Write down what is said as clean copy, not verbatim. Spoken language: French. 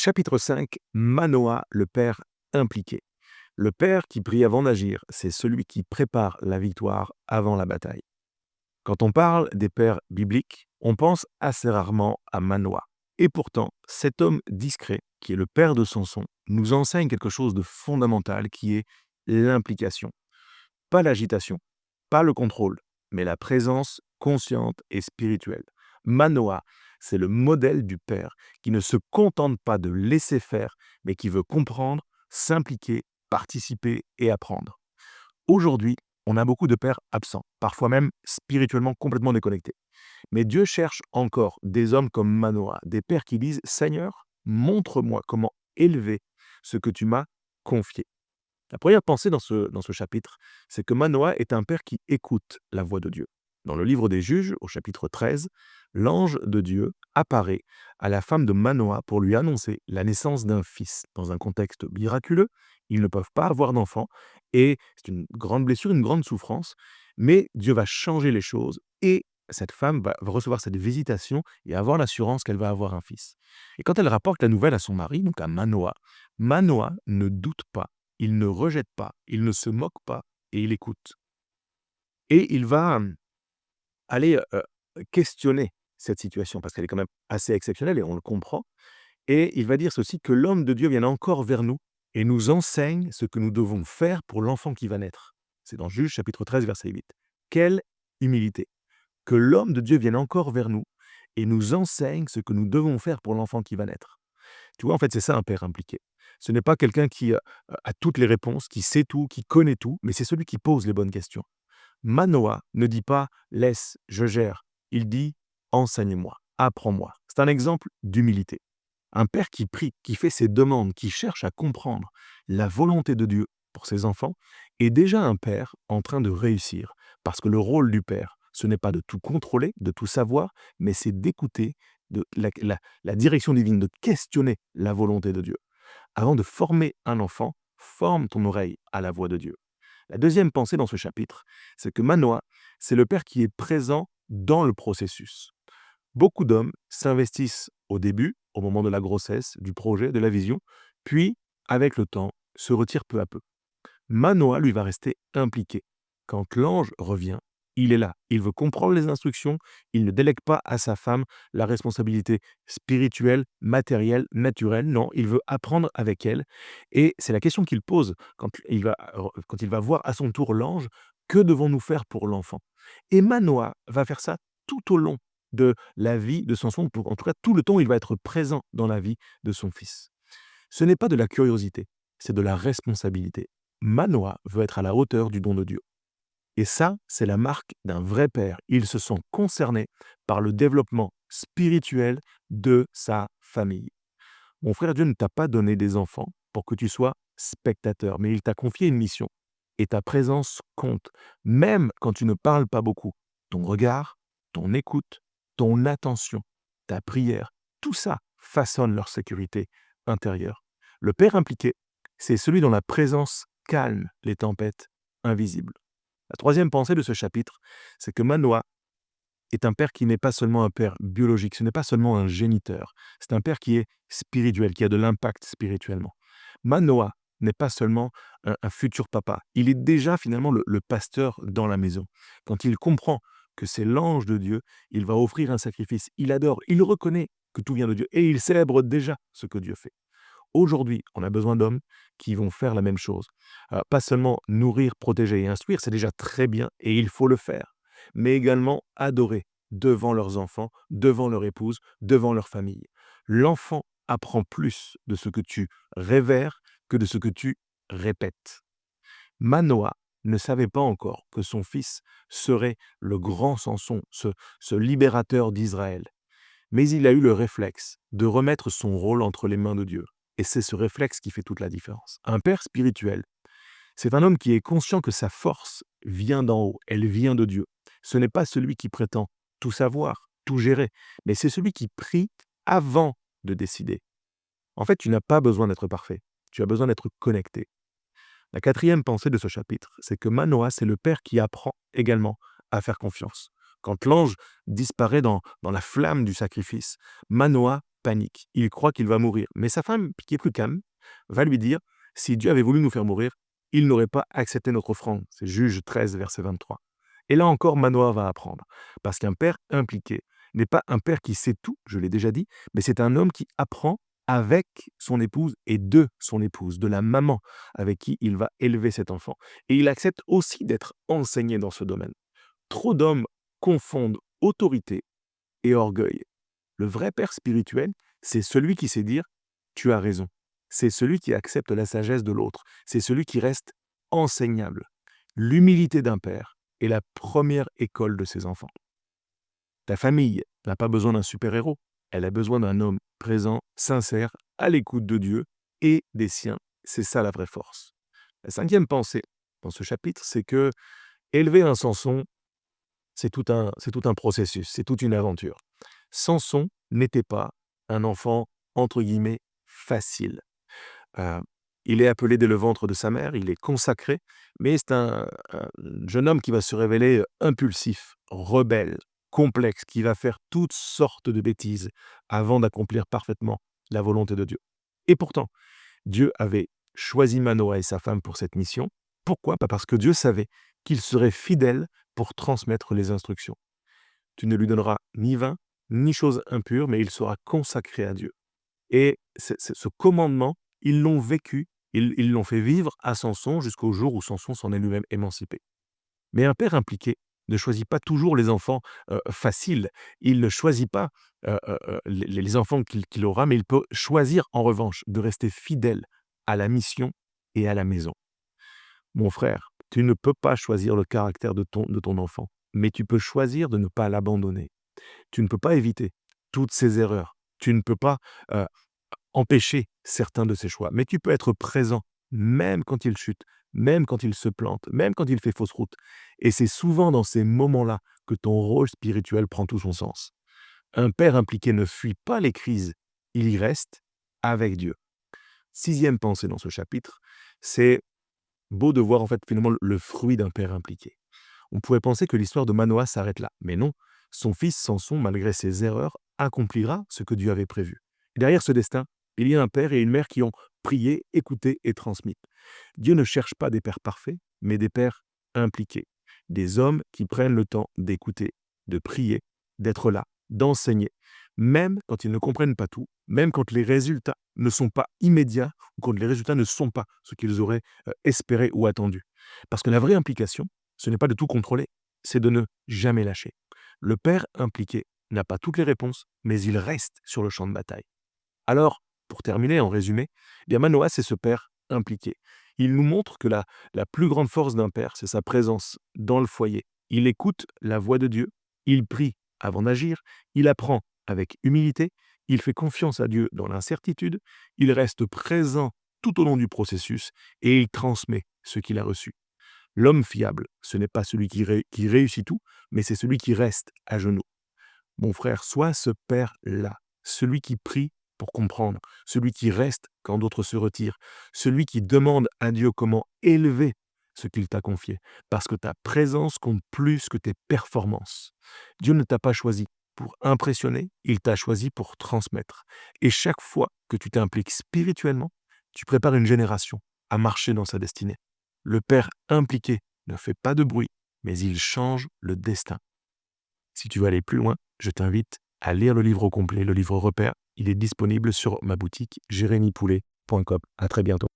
Chapitre 5, Manoah, le père impliqué. Le père qui prie avant d'agir, c'est celui qui prépare la victoire avant la bataille. Quand on parle des pères bibliques, on pense assez rarement à Manoah. Et pourtant, cet homme discret, qui est le père de Samson, nous enseigne quelque chose de fondamental qui est l'implication. Pas l'agitation, pas le contrôle, mais la présence consciente et spirituelle. Manoah, c'est le modèle du père qui ne se contente pas de laisser faire, mais qui veut comprendre, s'impliquer, participer et apprendre. Aujourd'hui, on a beaucoup de pères absents, parfois même spirituellement complètement déconnectés. Mais Dieu cherche encore des hommes comme Manoah, des pères qui disent: Seigneur, montre-moi comment élever ce que tu m'as confié. La première pensée dans ce chapitre, c'est que Manoah est un père qui écoute la voix de Dieu. Dans le livre des Juges, au chapitre 13, l'ange de Dieu apparaît à la femme de Manoah pour lui annoncer la naissance d'un fils. Dans un contexte miraculeux, ils ne peuvent pas avoir d'enfant et c'est une grande blessure, une grande souffrance, mais Dieu va changer les choses et cette femme va recevoir cette visitation et avoir l'assurance qu'elle va avoir un fils. Et quand elle rapporte la nouvelle à son mari, donc à Manoah, Manoah ne doute pas, il ne rejette pas, il ne se moque pas et il écoute. Et il va aller questionner cette situation parce qu'elle est quand même assez exceptionnelle et on le comprend. Et il va dire ceci, que l'homme de Dieu vienne encore vers nous et nous enseigne ce que nous devons faire pour l'enfant qui va naître. C'est dans Juge chapitre 13, verset 8. Quelle humilité! Que l'homme de Dieu vienne encore vers nous et nous enseigne ce que nous devons faire pour l'enfant qui va naître. Tu vois, en fait, c'est ça un père impliqué. Ce n'est pas quelqu'un qui a toutes les réponses, qui sait tout, qui connaît tout, mais c'est celui qui pose les bonnes questions. Manoah ne dit pas: «Laisse, je gère». Il dit: «Enseigne-moi, apprends-moi». C'est un exemple d'humilité. Un père qui prie, qui fait ses demandes, qui cherche à comprendre la volonté de Dieu pour ses enfants, est déjà un père en train de réussir. Parce que le rôle du père, ce n'est pas de tout contrôler, de tout savoir, mais c'est d'écouter de la direction divine, de questionner la volonté de Dieu. Avant de former un enfant, forme ton oreille à la voix de Dieu. La deuxième pensée dans ce chapitre, c'est que Manoah, c'est le père qui est présent dans le processus. Beaucoup d'hommes s'investissent au début, au moment de la grossesse, du projet, de la vision, puis, avec le temps, se retirent peu à peu. Manoah, lui, va rester impliqué. Quand l'ange revient, il est là. Il veut comprendre les instructions. Il ne délègue pas à sa femme la responsabilité spirituelle, matérielle, naturelle. Non, il veut apprendre avec elle. Et c'est la question qu'il pose quand il va voir à son tour l'ange. Que devons-nous faire pour l'enfant? Et Manoah va faire ça tout au long de la vie de son son. En tout cas, tout le temps, il va être présent dans la vie de son fils. Ce n'est pas de la curiosité, c'est de la responsabilité. Manoah veut être à la hauteur du don de Dieu. Et ça, c'est la marque d'un vrai père. Il se sent concerné par le développement spirituel de sa famille. Mon frère, Dieu ne t'a pas donné des enfants pour que tu sois spectateur, mais il t'a confié une mission. Et ta présence compte, même quand tu ne parles pas beaucoup. Ton regard, ton écoute, ton attention, ta prière, tout ça façonne leur sécurité intérieure. Le père impliqué, c'est celui dont la présence calme les tempêtes invisibles. La troisième pensée de ce chapitre, c'est que Manoah est un père qui n'est pas seulement un père biologique, ce n'est pas seulement un géniteur, c'est un père qui est spirituel, qui a de l'impact spirituellement. Manoah n'est pas seulement un futur papa, il est déjà finalement le pasteur dans la maison. Quand il comprend que c'est l'ange de Dieu, il va offrir un sacrifice, il adore, il reconnaît que tout vient de Dieu et il célèbre déjà ce que Dieu fait. Aujourd'hui, on a besoin d'hommes qui vont faire la même chose. Pas seulement nourrir, protéger et instruire, c'est déjà très bien et il faut le faire, mais également adorer devant leurs enfants, devant leur épouse, devant leur famille. L'enfant apprend plus de ce que tu révères que de ce que tu répètes. Manoah ne savait pas encore que son fils serait le grand Samson, ce libérateur d'Israël. Mais il a eu le réflexe de remettre son rôle entre les mains de Dieu. Et c'est ce réflexe qui fait toute la différence. Un père spirituel, c'est un homme qui est conscient que sa force vient d'en haut, elle vient de Dieu. Ce n'est pas celui qui prétend tout savoir, tout gérer, mais c'est celui qui prie avant de décider. En fait, tu n'as pas besoin d'être parfait, tu as besoin d'être connecté. La quatrième pensée de ce chapitre, c'est que Manoah, c'est le père qui apprend également à faire confiance. Quand l'ange disparaît dans la flamme du sacrifice, Manoah panique. Il croit qu'il va mourir. Mais sa femme, qui est plus calme, va lui dire, si Dieu avait voulu nous faire mourir, il n'aurait pas accepté notre offrande. C'est Juge 13, verset 23. Et là encore, Manoah va apprendre. Parce qu'un père impliqué n'est pas un père qui sait tout, je l'ai déjà dit, mais c'est un homme qui apprend avec son épouse et de son épouse, de la maman avec qui il va élever cet enfant. Et il accepte aussi d'être enseigné dans ce domaine. Trop d'hommes confondent autorité et orgueil. Le vrai père spirituel, c'est celui qui sait dire « tu as raison ». C'est celui qui accepte la sagesse de l'autre. C'est celui qui reste enseignable. L'humilité d'un père est la première école de ses enfants. Ta famille n'a pas besoin d'un super-héros. Elle a besoin d'un homme présent, sincère, à l'écoute de Dieu et des siens. C'est ça la vraie force. La 5e pensée dans ce chapitre, c'est que élever un Samson, c'est tout un processus, c'est toute une aventure. Samson n'était pas un enfant, entre guillemets, facile. Euh, il est appelé dès le ventre de sa mère, il est consacré, mais c'est un jeune homme qui va se révéler impulsif, rebelle, complexe, qui va faire toutes sortes de bêtises avant d'accomplir parfaitement la volonté de Dieu. Et pourtant, Dieu avait choisi Manoah et sa femme pour cette mission. Pourquoi? Pas parce que Dieu savait qu'il serait fidèle pour transmettre les instructions. Tu ne lui donneras ni vin, ni chose impure, mais il sera consacré à Dieu. Et ce commandement, ils l'ont vécu, ils l'ont fait vivre à Samson jusqu'au jour où Samson s'en est lui-même émancipé. Mais un père impliqué ne choisit pas toujours les enfants faciles. Il ne choisit pas les enfants qu'il aura, mais il peut choisir en revanche de rester fidèle à la mission et à la maison. Mon frère, tu ne peux pas choisir le caractère de ton enfant, mais tu peux choisir de ne pas l'abandonner. Tu ne peux pas éviter toutes ses erreurs. Tu ne peux pas empêcher certains de ses choix, mais tu peux être présent même quand il chute, même quand il se plante, même quand il fait fausse route. Et c'est souvent dans ces moments-là que ton rôle spirituel prend tout son sens. Un père impliqué ne fuit pas les crises, il y reste avec Dieu. 6e pensée dans ce chapitre, c'est beau de voir en fait finalement le fruit d'un père impliqué. On pourrait penser que l'histoire de Manoah s'arrête là, mais non. Son fils Samson, malgré ses erreurs, accomplira ce que Dieu avait prévu. Et derrière ce destin, il y a un père et une mère qui ont prié, écouté et transmis. Dieu ne cherche pas des pères parfaits, mais des pères impliqués. Des hommes qui prennent le temps d'écouter, de prier, d'être là, d'enseigner, même quand ils ne comprennent pas tout, même quand les résultats ne sont pas immédiats ou quand les résultats ne sont pas ce qu'ils auraient espéré ou attendu. Parce que la vraie implication, ce n'est pas de tout contrôler, c'est de ne jamais lâcher. Le père impliqué n'a pas toutes les réponses, mais il reste sur le champ de bataille. Alors, pour terminer, en résumé, bien Manoah, c'est ce père impliqué. Il nous montre que la plus grande force d'un père, c'est sa présence dans le foyer. Il écoute la voix de Dieu, il prie avant d'agir, il apprend avec humilité, il fait confiance à Dieu dans l'incertitude, il reste présent tout au long du processus et il transmet ce qu'il a reçu. L'homme fiable, ce n'est pas celui qui réussit tout, mais c'est celui qui reste à genoux. Mon frère, sois ce père-là, celui qui prie pour comprendre, celui qui reste quand d'autres se retirent, celui qui demande à Dieu comment élever ce qu'il t'a confié, parce que ta présence compte plus que tes performances. Dieu ne t'a pas choisi pour impressionner, il t'a choisi pour transmettre. Et chaque fois que tu t'impliques spirituellement, tu prépares une génération à marcher dans sa destinée. Le père impliqué ne fait pas de bruit, mais il change le destin. Si tu veux aller plus loin, je t'invite à lire le livre au complet, le livre repère. Il est disponible sur ma boutique jérémypoulet.com. À très bientôt.